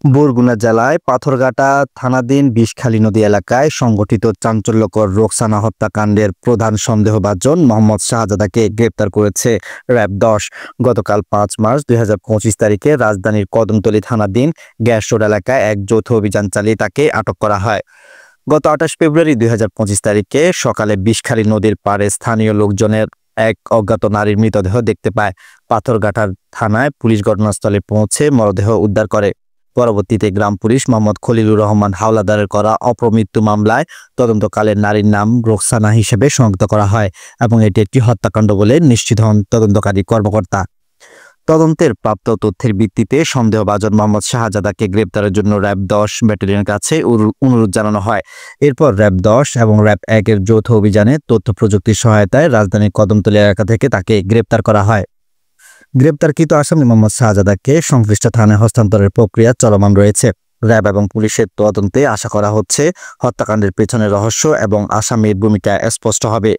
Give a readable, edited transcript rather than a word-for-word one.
বরগুনা জেলায় পাথরঘাটা থানাধীন বিষখালী নদী এলাকায় সংগঠিত চাঞ্চল্যকর রোকসানা হত্যাকাণ্ডের প্রধান সন্দেহভাজন মোহাম্মদ শাহজাদাকে গ্রেপ্তার করেছে র‍্যাব-১০। গতকাল ৫ মার্চ ২০২৫ তারিখে রাজধানীর কদমতলী থানাধীন গ্যাস রোড এলাকায় এক যৌথ অভিযান চালিয়ে তাকে আটক করা হয়। গত ২৮ ফেব্রুয়ারি ২০২৫ তারিখে সকালে বিষখালী নদীর পাড়ে স্থানীয় লোকজনের এক অজ্ঞাত নারীর মৃতদেহ দেখতে পায়। পাথরঘাটার থানায় পুলিশ ঘটনাস্থলে পৌঁছে মরদেহ উদ্ধার করে। পরবর্তীতে গ্রাম পুলিশ মোহাম্মদ খলিলুর রহমান হাওলাদারের করা অপমৃত্যু মামলায় তদন্তকালে নারীর নাম রোকসানা হিসেবে শনাক্ত করা হয় এবং এটি একটি হত্যাকাণ্ড বলে নিশ্চিত হন তদন্তকারী কর্মকর্তা। তদন্তের প্রাপ্ত তথ্যের ভিত্তিতে সন্দেহভাজন মোহাম্মদ শাহজাদাকে গ্রেপ্তারের জন্য র‍্যাব-১০ ব্যাটালিয়নের কাছে অনুরোধ জানানো হয়। এরপর র‍্যাব-১০ এবং র‍্যাব-১ এর যৌথ অভিযানে তথ্য প্রযুক্তির সহায়তায় রাজধানীর কদমতলী এলাকা থেকে তাকে গ্রেপ্তার করা হয়। গ্রেপ্তারকৃত আসামি মোহাম্মদ শাহজাদাকে সংশ্লিষ্ট থানায় হস্তান্তরের প্রক্রিয়া চলমান রয়েছে। র‍্যাব এবং পুলিশের তদন্তে আশা করা হচ্ছে হত্যাকাণ্ডের পেছনের রহস্য এবং আসামির ভূমিকা স্পষ্ট হবে।